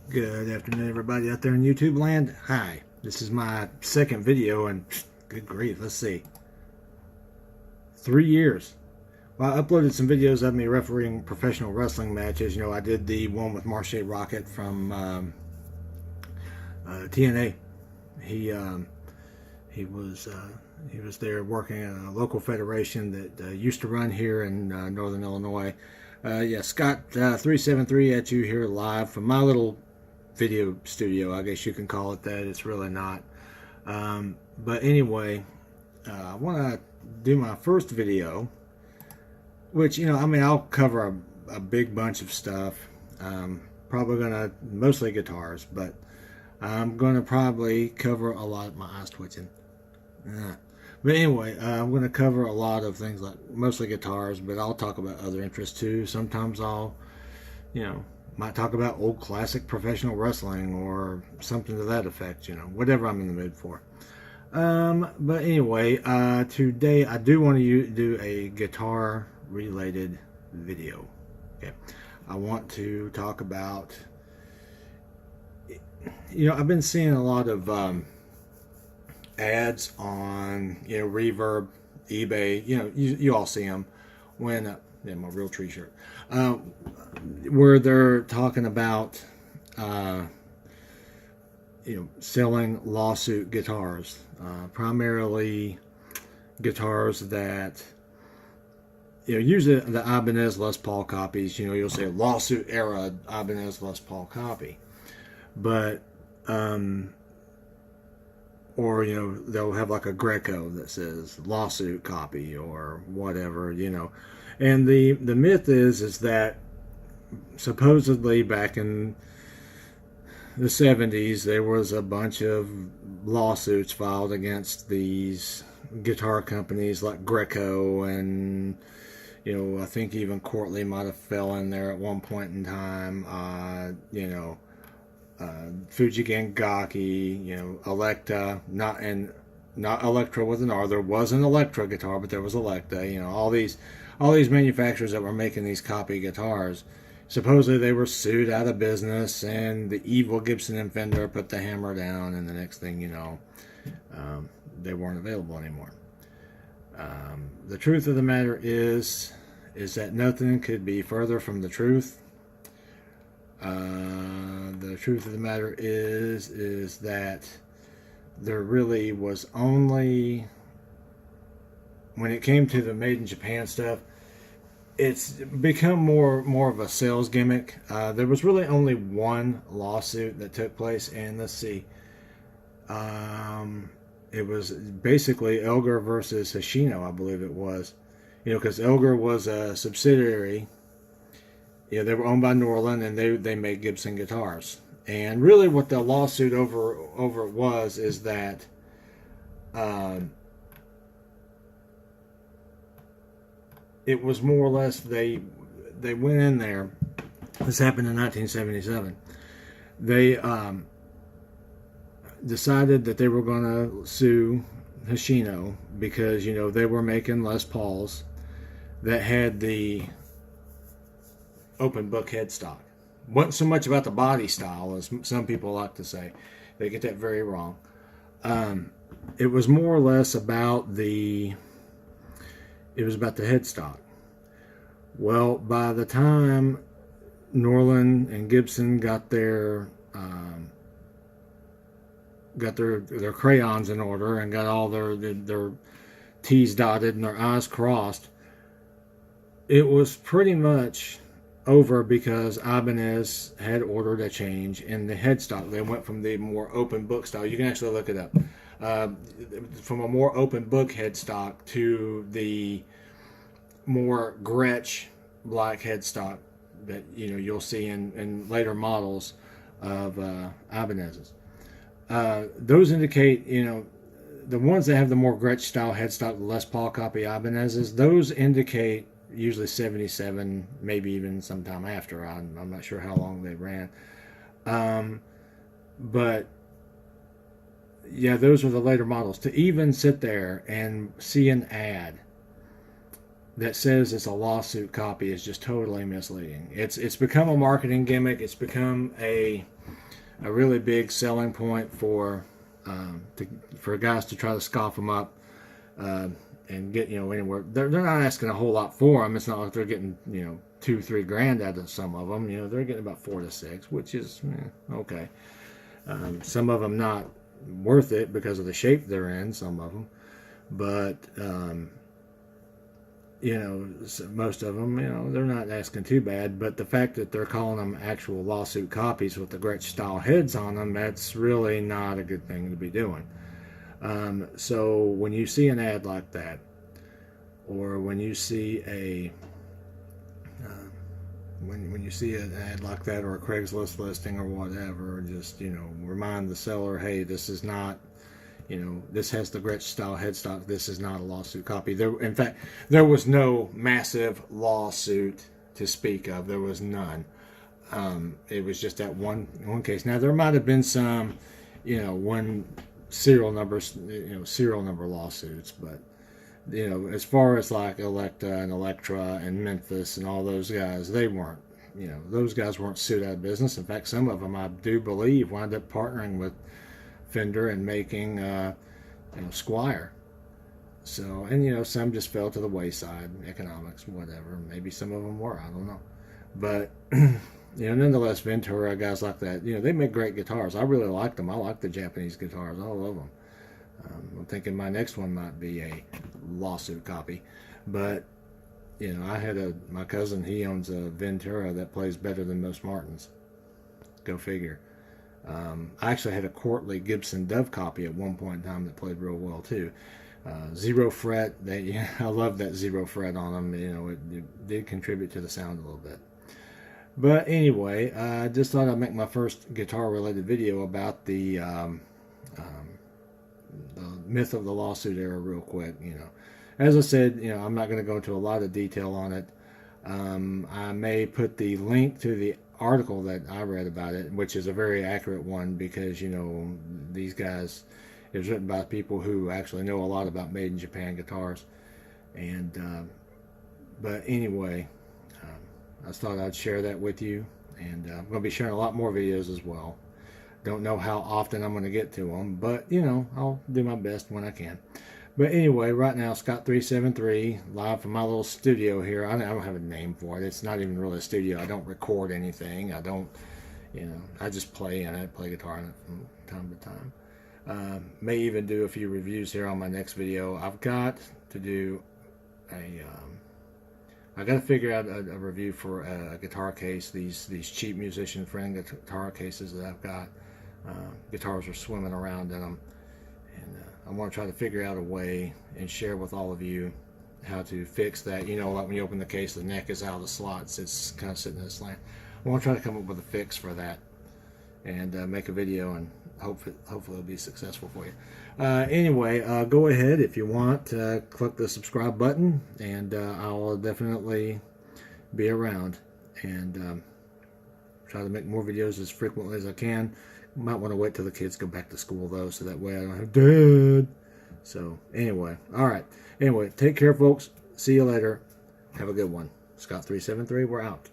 Good afternoon, everybody out there in YouTube land. Hi, this is my second video, and good grief, let's see, 3 years. Well, I uploaded some videos of me refereeing professional wrestling matches. You know, I did the one with Marshe Rockett from TNA. He he was there working in a local federation that used to run here in Northern Illinois. Yeah, Scott 373 at you here live from my little video studio, I guess you can call it that. It's really not. But anyway, I want to do my first video, which, you know, I mean, I'll cover a big bunch of stuff. Probably gonna mostly guitars, but I'm gonna probably cover a lot of my eyes twitching. But anyway, I'm gonna cover a lot of things, like mostly guitars, but I'll talk about other interests too. Sometimes I'll, you know, might talk about old classic professional wrestling or something to that effect, you know, whatever I'm in the mood for. But anyway, today I do want to do a guitar related video. Okay, I want to talk about, you know, I've been seeing a lot of ads on, you know, Reverb, eBay, you know, you all see them when yeah, my real tree shirt, where they're talking about you know, selling lawsuit guitars, primarily guitars that, you know, usually the Ibanez Les Paul copies. You know, you'll say lawsuit era Ibanez Les Paul copy, but or, you know, they'll have like a Greco that says lawsuit copy or whatever, you know. And the myth is that supposedly back in the 70s there was a bunch of lawsuits filed against these guitar companies like Greco, and, you know, I think even Courtley might have fell in there at one point in time. You know, Fuji Gengaki, you know, Electa, not Electra with an R. There was an Electra guitar, but there was Electa. You know, all these manufacturers that were making these copy guitars, supposedly they were sued out of business, and the evil Gibson and Fender put the hammer down, and the next thing you know, they weren't available anymore. The truth of the matter is that nothing could be further from the truth. The truth of the matter is that there really was only, when it came to the made in Japan stuff, it's become more of a sales gimmick. There was really only one lawsuit that took place, and let's see, it was basically Elgar versus Hoshino, I believe it was. You know, because Elgar was a subsidiary. You know, they were owned by Norlin, and they made Gibson guitars. And really, what the lawsuit over was is that it was more or less they went in there. This happened in 1977. They decided that they were going to sue Hoshino because, you know, they were making Les Pauls that had the open book headstock. Wasn't so much about the body style, as some people like to say. They get that very wrong. It was more or less about the headstock. Well, by the time Norlin and Gibson got their crayons in order and got all their T's dotted and their I's crossed, it was pretty much over, because Ibanez had ordered a change in the headstock. They went from the more open book style. You can actually look it up. From a more open book headstock to the more Gretsch black headstock that, you know, you'll see in later models of Ibanez's. Those indicate, you know, the ones that have the more Gretsch style headstock, the Les Paul copy Ibanez's, those indicate usually 77, maybe even sometime after. I'm not sure how long they ran. But yeah, those were the later models. To even sit there and see an ad that says it's a lawsuit copy is just totally misleading. It's become a marketing gimmick. It's become a a really big selling point for for guys to try to scoff them up and get, you know, anywhere. They're not asking a whole lot for them. It's not like they're getting, you know, $2-3 grand out of some of them. You know, they're getting about 4 to 6, which is okay. Some of them not worth it because of the shape they're in. Some of them, but you know, most of them, you know, they're not asking too bad. But the fact that they're calling them actual lawsuit copies with the Gretsch style heads on them, that's really not a good thing to be doing. So when you see an ad like that, or when you see a when you see an ad like that, or a Craigslist listing or whatever, just, you know, remind the seller, hey, this is not, you know, this has the Gretsch style headstock. This is not a lawsuit copy. There, in fact, there was no massive lawsuit to speak of. There was none. It was just that one case. Now there might have been some, you know, serial number lawsuits, but you know, as far as like Elektra and Elektra and Memphis and all those guys, they weren't, you know, those guys weren't sued out of business. In fact, some of them, I do believe, wound up partnering with Fender and making, you know, Squier. So, and you know, some just fell to the wayside, economics, whatever. Maybe some of them were, I don't know. But you know, nonetheless, Ventura, guys like that, you know, they make great guitars. I really like them. I like the Japanese guitars. I love them. I'm thinking my next one might be a lawsuit copy, but you know, I had my cousin, he owns a Ventura that plays better than most Martins. Go figure. I actually had a Courtly Gibson Dove copy at one point in time that played real well too. Zero fret. I love that zero fret on them. You know, it did contribute to the sound a little bit. But anyway, I just thought I'd make my first guitar-related video about the myth of the lawsuit era real quick. You know, as I said, you know, I'm not going to go into a lot of detail on it. I may put the link to the article that I read about it, which is a very accurate one, because, you know, these guys, it was written by people who actually know a lot about made in Japan guitars. And but anyway, I thought I'd share that with you, and I'm going to be sharing a lot more videos as well. Don't know how often I'm going to get to them, but you know, I'll do my best when I can. But anyway, right now, Scott373, live from my little studio here. I don't have a name for it. It's not even really a studio. I don't record anything. I don't, you know, I just play in it, play guitar in it from time to time. May even do a few reviews here on my next video. I've got to do I got to figure out a review for a guitar case. These cheap musician friend guitar cases that I've got. Guitars are swimming around in them, and I want to try to figure out a way and share with all of you how to fix that. You know, like when you open the case, the neck is out of the slots. It's kind of sitting in a slant. I want to try to come up with a fix for that, and make a video, and hopefully it'll be successful for you. Anyway, go ahead if you want, click the subscribe button, and I'll definitely be around, and try to make more videos as frequently as I can. Might want to wait till the kids go back to school though, so that way I don't have Dad. So anyway, all right. Anyway, take care, folks. See you later. Have a good one. Scott373, we're out.